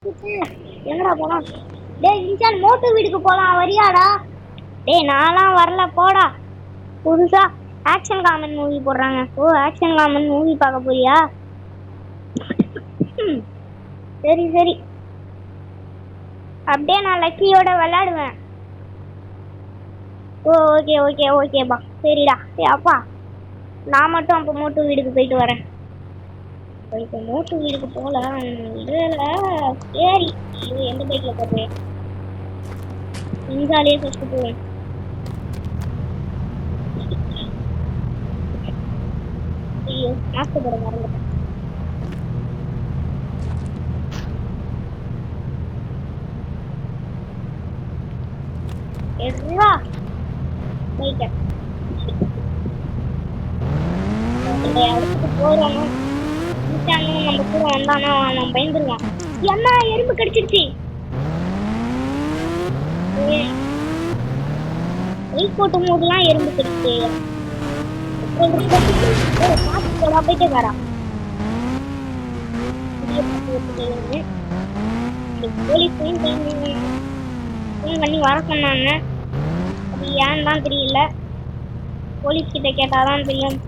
எங்கடா போலாம்? டேய் இன்சான் மோட்டு வீட்டுக்கு போலாம், வரியாடா? டேய் நான்லாம் வரல, போடா. புதுசா ஆக்ஷன் காமன் மூவி போடுறாங்க. ஓ ஆக்ஷன் காமன் மூவி பார்க்க போறியா? சரி சரி, அப்படியே நான் லக்கியோட விளையாடுவேன். ஓ ஓகே ஓகே ஓகேப்பா, சரிடா. அப்பா நான் மட்டும் அப்போ மோட்டு வீட்டுக்கு போயிட்டு வரேன். இப்போ மோட்டு வீட்டுக்கு போகல இதில். சரி, இது எந்த பைக்கில் போடுறேன்? இங்காலேயே ஃபஸ்ட்டு போவேன். ஐயோ மாஸ்க் போட மறந்துட்டேன். எட்ரா பைக்கை இடத்துக்கு போகிறோம். நம்ம கூட வந்தானா அவன் பயந்துருவான். என்ன எறும்பு கடிச்சிருச்சு? பைக் ஓட்டும் போதுலாம் எறும்பு கடிச்சு காசு போடா போயிட்டே வரா. போலீஸ் ஃபோன் பண்ணி வர சொன்னாங்க. அது ஏன்னு தான் தெரியல. போலீஸ் கிட்ட கேட்டாதான் தெரியும்.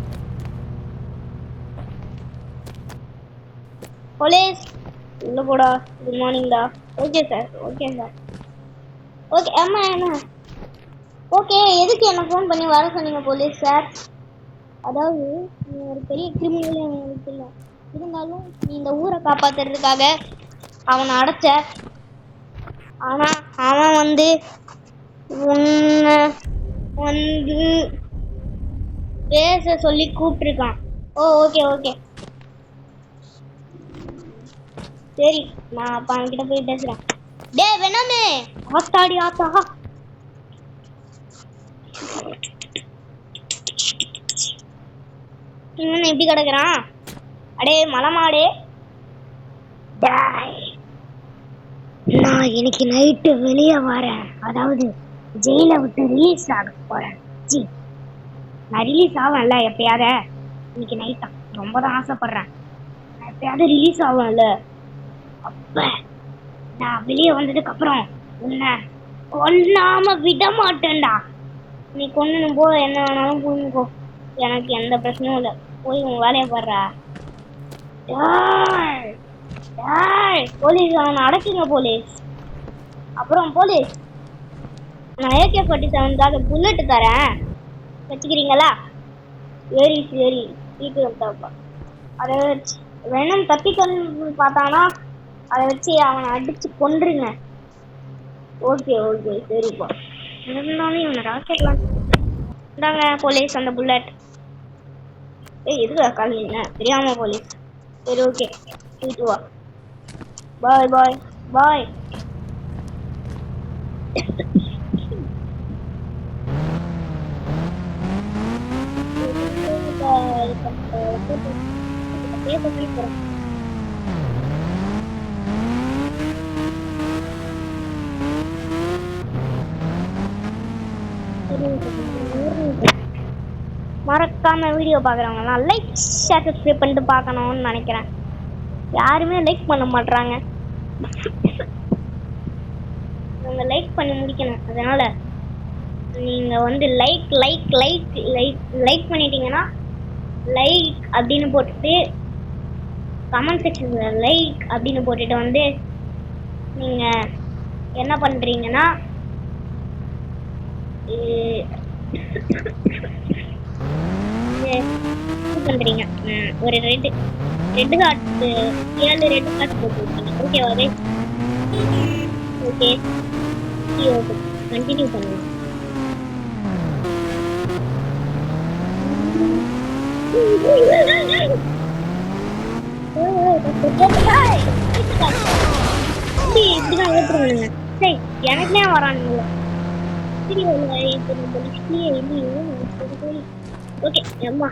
போலீஸ் உள்ள போடா. குட் மார்னிங்டா. Okay sir, okay sir. Okay அம்மா என்ன? ஓகே, எதுக்கு என்ன ஃபோன் பண்ணி வர சொன்னீங்க போலீஸ் சார்? அதாவது நீ ஒரு பெரிய கிரிமினல் எனக்கு இல்லை, இருந்தாலும் நீ இந்த ஊரை காப்பாத்துறதுக்காக அவனை அடைச்ச. ஆனா அவன் வந்து உன்னை வந்து பேச சொல்லி கூப்பிட்டுருக்கான். ஓ ஓகே ஓகே சரி, நான் அப்பா அவன்கிட்ட போய் பேசுறேன். டே வேணாமே ஆத்தாடி ஆத்தா. எப்படி கிடக்குறான்? அடே மலமாடே, நான் இன்னைக்கு நைட்டு வெளியே வரேன். அதாவது ஜெயில விட்டு ரிலீஸ் ஆக போறேன். ஜி நான் ரிலீஸ் ஆவேன்ல எப்பயாவது. இன்னைக்கு நைட்டா ரொம்ப தான் ஆசைப்படுறேன். நான் எப்பயாவது ரிலீஸ் ஆவேன்ல, அப்ப நான் வெளியே வந்ததுக்கு அப்புறம் உன்னை கொல்லாம விட மாட்டேன்டா. நீ கொன்னும் போ, என்ன வேணாலும் கொன்னுக்கோ, எனக்கு எந்த பிரச்சனையும் இல்லை. போய் உன் வேலையை பாடுறா. போலீஸ் அவனை அடக்குங்க போலீஸ். அப்புறம் போலீஸ், நான் AK-47 புல்லட் தரேன், வச்சுக்கிறீங்களா? சரி சரி, சீக்கிரம் தாப்பா. அதை வச்சு வேணும் தப்பிக்கன்னு பார்த்தானா அதை வச்சு அவனை அடிச்சு கொன்றுங்க. ஓகே ஓகே சரிப்பா. இருந்தாலும் இவனை ராக்கெட்லாம் இந்தாங்க போலீஸ் அந்த புல்லட். எதுக்கு காலையில் தெரியாம போலீஸ். சரி ஓகே, போயிட்டு வா. பாய் பாய் பாய். மறக்காம வீடியோ பார்க்குறவங்கலாம் லைக் ஷேர் சப்ஸ்கிரைப் பண்ணிட்டு பார்க்கணும்னு நினைக்கிறேன். யாருமே லைக் பண்ண மாட்றாங்க. நீங்கள் லைக் பண்ணி முடிக்கணும். அதனால நீங்கள் வந்து like like like like like பண்ணிட்டீங்கன்னா லைக் அப்படின்னு போட்டுட்டு கமெண்ட் செக்ஷனில் லைக் அப்படின்னு போட்டுட்டு வந்து நீங்கள் என்ன பண்ணுறீங்கன்னா பண்றீங்க ஒரு ரெட் ஹார்ட் 7 ரெட் ஹார்ட் போட்டுருக்கீங்க. ஓகேவா? ஓகே கண்டினியூ பண்ணுங்க. இப்படிதான் ஏற்றுவானுங்க. சரி எனக்குனே வரானுங்கள. சரி ஓகே அம்மா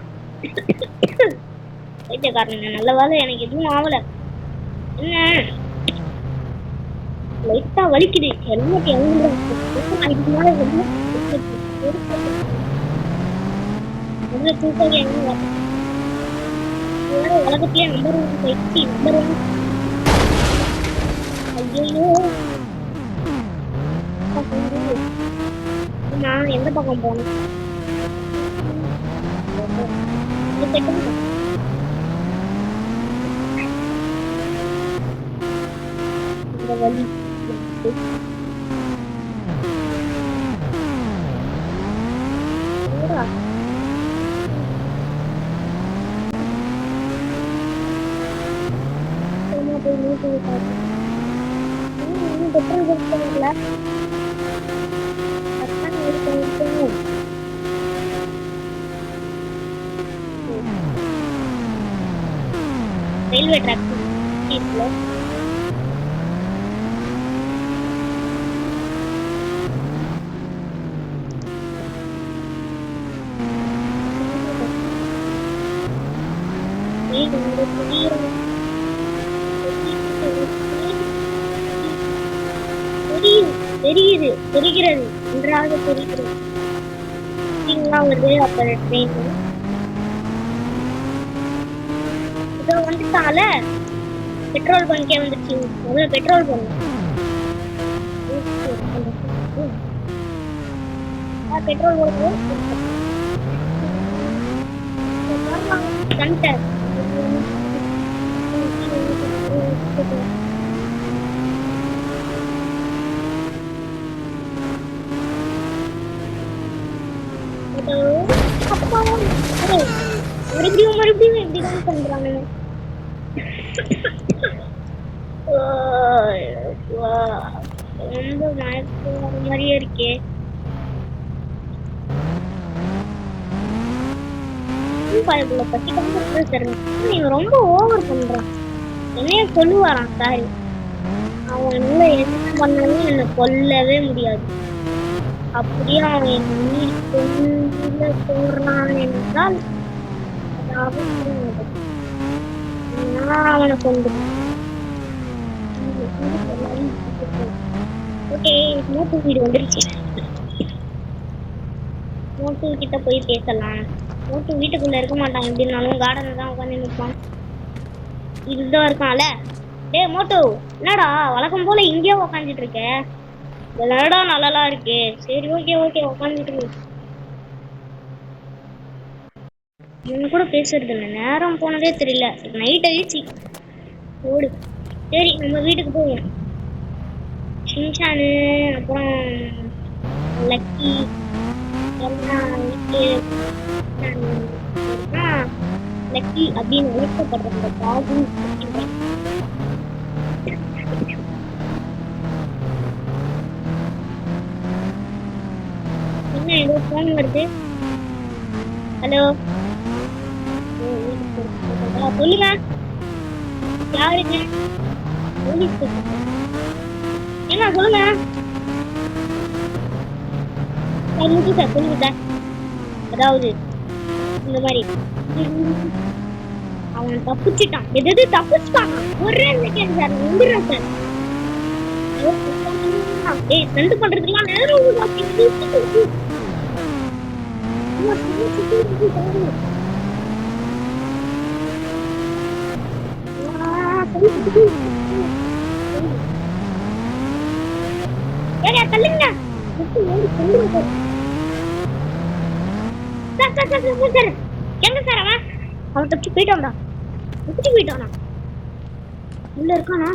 வைத்தியக்காரங்க நல்ல வேலை எனக்கு எதுவும் ஆகல. என்ன லைட்டா வலிக்குது. ஹெல்மெட் உலகத்திலே நம்பர் 1 நம்பர் 1 ஐயோ நான் எந்த பக்கம் போனேன் இந்த வழி பெட்ரோல் கொடுக்கல ரயில்வே ட்ராக் தெரியுது தெரிகிறது நன்றாக தெரிகிறது வருது அப்ப ட்ரெயின் இதோ வந்துட்டால பெட்ரோல் பங்கே வந்துச்சு முதல்ல பெட்ரோல் பண்ணு பெட்ரோல் போடுறது கண்டர் மறுபடியும் எப்படிதான் பண்றாங்க ரொம்ப மயக்கம் வர மாதிரியே இருக்கே நீங்க ரொம்ப ஓவர் பண்றான் என்னைய கொல்லுவாரான் சாரி அவன் என்ன பண்ணாலும் என்ன கொல்லவே முடியாது அப்படியே அவன் என் மீறி கொல்ல போறான் என்றால் நான் அவனை கொண்டு ஓகே மோட்டு வீடு வந்துருச்சு மோட்டு கிட்ட போய் பேசலாம் மோட்டு வீட்டுக்குள்ள இருக்க மாட்டான் எப்படின்னாலும் கார்டன்ல தான் உட்காந்து நிற்பான் இதுதான் இருக்கான்ல டே மோட்டு என்னடா வழக்கம் போல இங்கேயே உக்காந்துட்டு இருக்க விளையாடா நல்லா இருக்கு சரி ஓகே ஓகே உட்காந்துட்டு இவன் கூட பேசுறது இல்லை நேரம் போனதே தெரியல நைட் ஆயிடுச்சு ஓடு சரி நம்ம வீட்டுக்கு போவோம் ஷின்சானு அப்புறம் லக்கி லக்கி அப்படின்னு அழைக்கப்படுற பாபு என்ன ஏதோ ஃபோன் வருது ஹலோ சொல்லுங்க யாருங்க போலீஸ் என்ன சொல்லுங்க சார் சொல்லுங்க சார் அதாவது இந்த மாதிரி அவன் தப்பிச்சுட்டான் எது தப்பிச்சுட்டான் ஒரே செகண்ட் சார் வந்துடுறேன் சார் ஏய் ரெண்டு பண்றதுலாம் நேரம் தள்ளுங்க எங்க சார் அவன் தப்பிச்சு போயிட்டான்டா எப்படி போயிட்டானா உள்ள இருக்கானா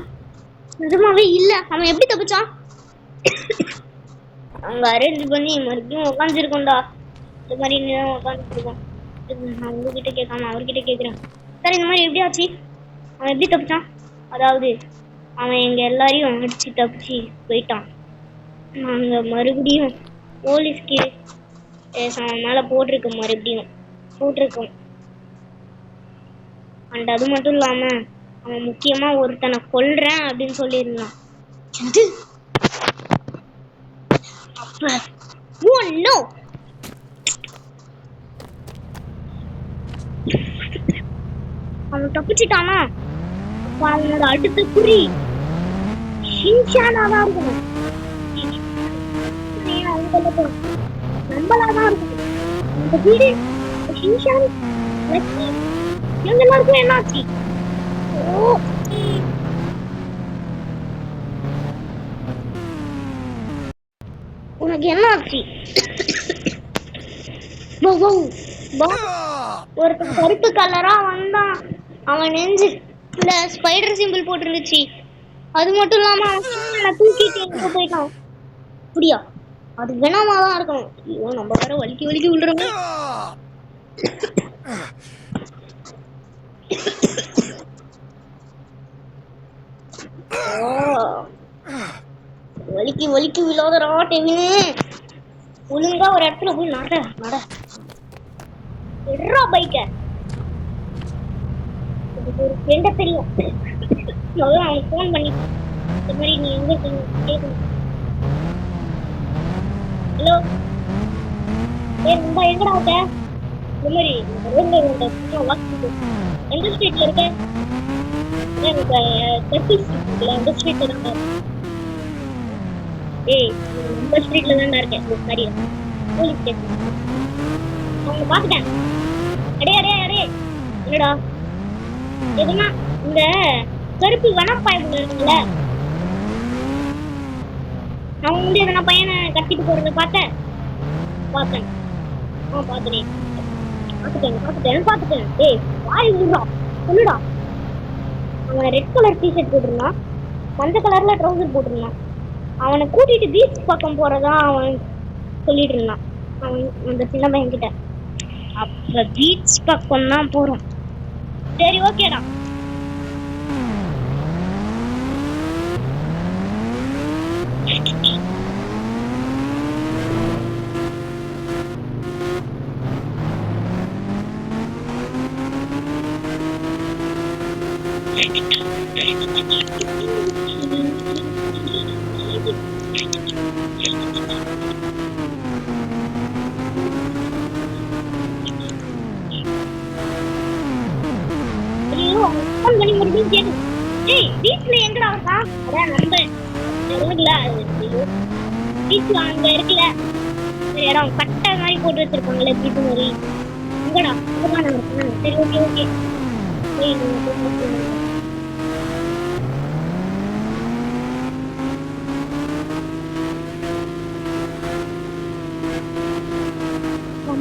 நிஜமாவே இல்ல அவன் எப்படி தப்பிச்சான் அங்க அரேஞ்ச் பண்ணி மறுபடியும் உட்காந்துருக்கோம்டா இந்த மாதிரி உட்காந்துட்டு இருக்கோம் நான் உங்ககிட்ட கேட்காம அவர்கிட்ட கேட்குறேன் சார் இந்த மாதிரி எப்படி ஆச்சு அவன் எப்படி தப்பிச்சான் அதாவது அவன் எங்க எல்லாரையும் அடிச்சு தப்பிச்சு போயிட்டான் நாங்க மறுபடியும் போலீஸ் கேஸ் அவன் மேல போட்டிருக்கோம் அண்ட் அது மட்டும் இல்லாம அவன் முக்கியமா ஒருத்தனை கொல்றேன் அப்படின்னு சொல்லியிருந்தான் அப்ப அவன் தப்பிச்சுட்டானா அப்ப அவனோட அடுத்த குறி ஷின்சானாதான் இருக்கணும் நம்மளாதான் இருக்கணும் இந்த வீடு ஷின்சான் லக்கி இவங்க எல்லாருக்கும் என்னாச்சு உனக்கு என்ன ஆச்சு? ஒருத்தன் கருப்பு கலரா வந்தான். அவன் நெஞ்சு இந்த ஸ்பைடர் சிம்பிள் போட்டுருந்துச்சு. அது மட்டும் இல்லாம அவன் தூக்கிட்டு எங்க போயிட்டான். அப்படியா? அது வேணாமா தான் இருக்கணும். ஐயோ நம்ம வேற வலிக்கி வலிக்கி விழுறோமே. வலிக்கி வலிக்கி விழாதரா டெவினு. ஒழுங்கா ஒரு இடத்துல போய் நட நட பைக்க. ஒரு ஃப்ரெண்ட தெரியும். அவனுக்கு ஃபோன் பண்ணி இந்த மாதிரி நீ எங்க கேட்கணும். ஹலோ நண்பா எங்கடா இருக்க? இந்த மாதிரி ரோட்ல எந்த ஸ்ட்ரீட்ல இருக்க? அந்த ஸ்ட்ரீட்ல தான். ஏய் நம்ம ஸ்ட்ரீட்ல தான் இருக்கேன். சரி போலீஸ் ஸ்டேஷன் அவங்க பாத்துட்டேன். அடே அடே அடே என்னடா எதுனா இந்த கருப்பு வனப்பாய்வு இருக்குல்ல, அவன் வந்து எதனா பையனை கட்டிட்டு போறத பார்த்தேன். பாத்துட்டேன். ஏய் வாய் விடுறா சொல்லுடா. அவன் ரெட் கலர் டிஷர்ட் போட்டிருந்தான், மஞ்சள் கலர்ல ட்ரௌசர் போட்டிருந்தான். அவனை கூட்டிட்டு பீச் பக்கம் போறதா அவன் சொல்லிட்டு இருந்தான். அவன் அந்த சின்ன பையன் கிட்ட அப்ப பீச் பக்கம் தான் போறோம். சரி ஓகேடா. எங்கடா இருக்கான்? அதான் நம்ம ரோட்ல பீச் அங்க இருக்குல்ல இடம் கட்டை மாதிரி போட்டு வச்சிருப்பாங்கல்ல பீச் மாதிரி. எங்கடா அங்கதான் இருக்கான். சரி ஓகே ஓகே.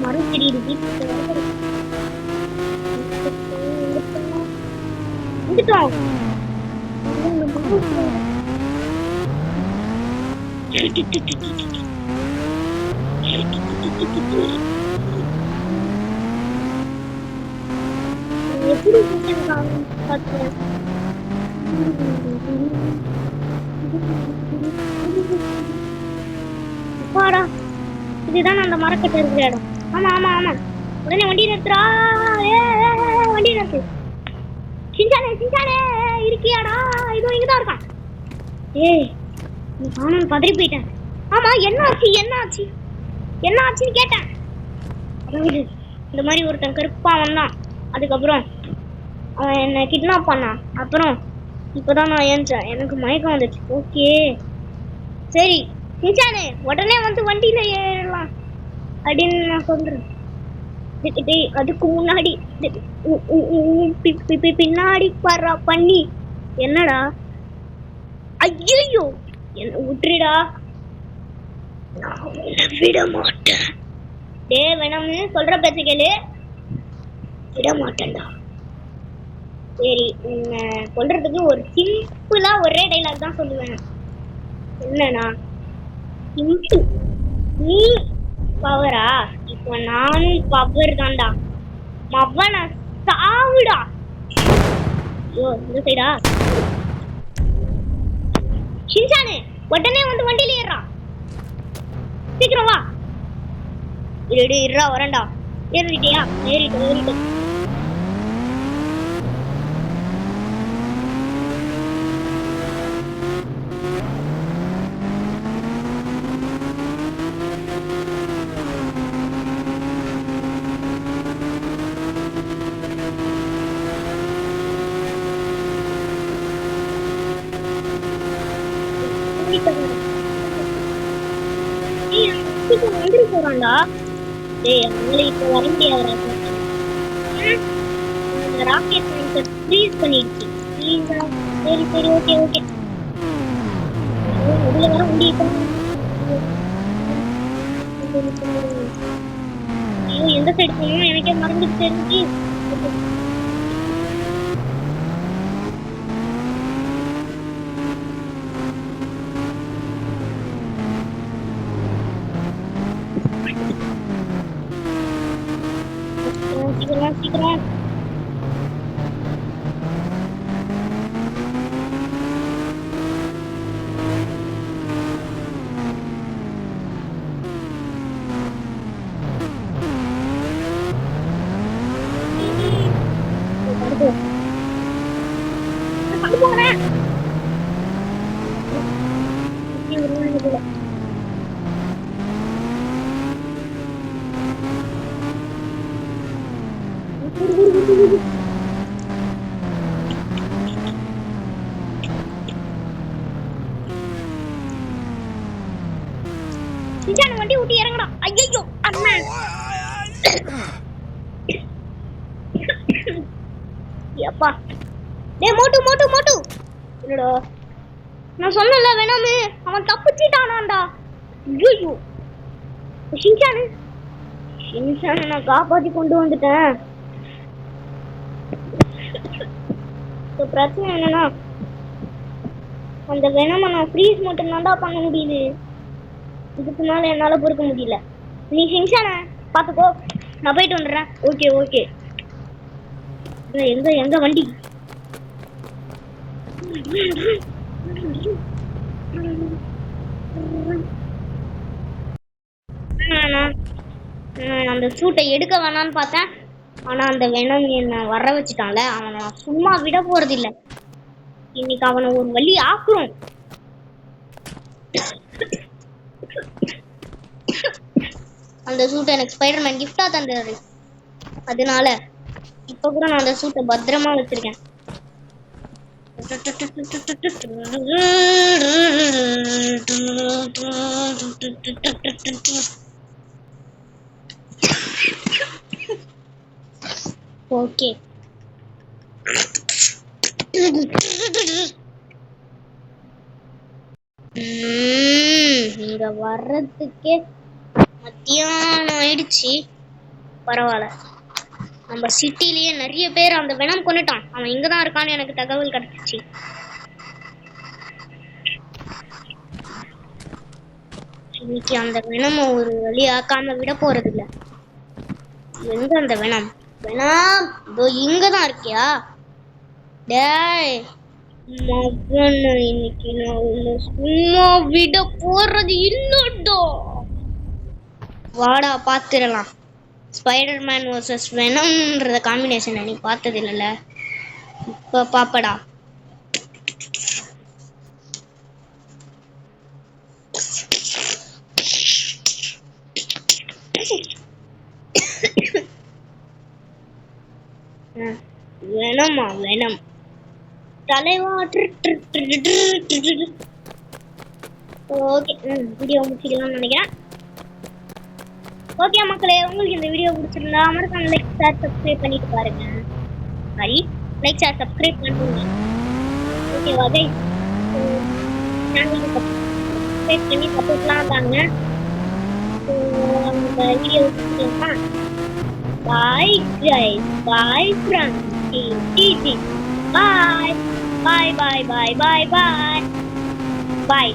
மரம் தெரியுது பீச் வந்துட்டோம். எப்படி பாடா இதுதான் அந்த மரக்கட்டை இருக்கிற இடம். ஆமா ஆமா ஆமா உடனே வண்டி நிறுத்துறா. வண்டி நிறுத்து. சிஞ்சானே இருக்கியாடா? இதோ இங்கதான் இருக்கான். ஏய் நானும் பதறி போயிட்டேன். ஆமா என்ன ஆச்சுன்னு கேட்டேன். அதாவது இந்த மாதிரி ஒருத்தன் கருப்பா வந்தான். அதுக்கப்புறம் அவன் என்னை கிட்னாப் பண்ணான். அப்புறம் இப்பதான் நான் ஏஞ்சேன். எனக்கு மயக்கம் வந்துச்சு. ஓகே சரி சிஞ்சானே உடனே வந்து வண்டியில ஏறலாம் அப்படின்னு நான் சொல்றேன். அதுக்கு முன்னாடி பின்னாடி வர்றா பண்ணி. என்னடா? ஐயோ என்ன விட்டுருடா. நான் விட மாட்டேன். டே வேணாம்னு சொல்ற பேச்ச கேளு. விட மாட்டேன்டா. சரி சொல்றதுக்கு ஒரு சிம்பிளா ஒரே டைலாக் தான் சொல்லுவேன். என்னன்னா சிம்பிள். நீ பவரா? இப்ப நானும் பவர் தான்டா. மவன சாவுடா. ஐயோ இந்த சைடா. ஷின்சானே உடனே வந்து வண்டியில ஏறா. சீக்கிரம் வா. இருடா வரேன்டா. ஏறிட்டியா? ஏறிட்டு வந்துட்டு போறான்டா. டேய் அவங்கள இப்ப வர முடியாத ராக்கெட் லான்ச்சர் ஃப்ரீஸ் பண்ணிடுச்சு. சரி ஓகே. இதுல வர முடியும். ட்ரெஸ் எடுக்கணும் எனக்கே மறந்துட்டு தெரிஞ்சு. சீக்கிரம் சீக்கிரம். வண்டி ஊட்டி இறங்கடா. ஐயோ அண்ணா. எப்பா டேய் மோட்டு மோட்டு மோட்டு என்னடா நான் சொன்னல வேணாமே அவன் தப்பிச்சிட்டானாண்டா. ஐயோ ஷின்சான் ஷின்சான் நான் காப்பாத்தி கொண்டு வந்துட்டேன். இப்போ பிரச்சனை என்னன்னா அந்த வேணாம நான் ஃப்ரீஸ் மட்டும் தான்டா பண்ண முடியுது. இதுக்கு மேல என்னால பொறுக்க முடியல. நீ ஷின்சான பாத்துக்கோ நான் போயிட்டு வந்துடுறேன். Okay okay. எங்க எங்க வண்டி? அந்த சூட்டை எடுக்க வேணான்னு பார்த்தேன். ஆனா அந்த வேணம் என்ன வர வச்சுட்டான்ல. அவனை சும்மா விட போறது இல்ல. இன்னைக்கு அவனை ஒரு வழி ஆக்குறோம். அந்த சூட்டை எனக்கு ஸ்பைடர்மேன் கிஃப்டா தந்தாரு. அதனால இப்ப கூட நான் அந்த சூட்டை பத்திரமா வச்சிருக்கேன். ஓகே இங்க வர்றதுக்கே மத்தியானம் ஆயிடுச்சு. பரவாயில்ல நம்ம சிட்டிலேயே நிறைய பேர் அந்த வெனம் கொண்டுட்டான். அவன் இங்கதான் இருக்கான்னு எனக்கு தகவல் கிடைச்சிச்சு. இன்னைக்கு அந்த வெனம ஒரு வழி ஆக்காம விட போறது இல்ல. எங்க அந்த வெனம்? வெனம் இதோ இங்கதான் இருக்கியா? டேய் இன்னைக்கு நான் உன்னை சும்மா விட போறது இல்லடா. வாடா பாத்துடலாம். ஸ்பைடர்மேன் வர்சஸ் வெனம்ன்ற காம்பினேஷன் நீ பார்த்தது இல்லைல்ல, இப்ப பாப்படா. வெனமா வெனம் தலைவா. ஓகே வீடியோ முடிச்சிக்கலாம்னு நினைக்கிறேன். ஓகே மக்களே, உங்களுக்கு இந்த வீடியோ பிடிச்சிருந்தா மறக்காம லைக் ஷேர் சப்ஸ்கிரைப் பண்ணிட்டு பாருங்க. சரி லைக் ஷேர் சப்ஸ்கிரைப் பண்ணுங்க. ஓகேவா கைஸ்? சேனலுக்கு சப்ஸ்கிரைப் பண்ணி சப்போர்ட்லாம் தாங்க. அந்த வீடியோ பிடிச்சிருந்தா bye guys, bye friends, bye bye bye bye bye bye bye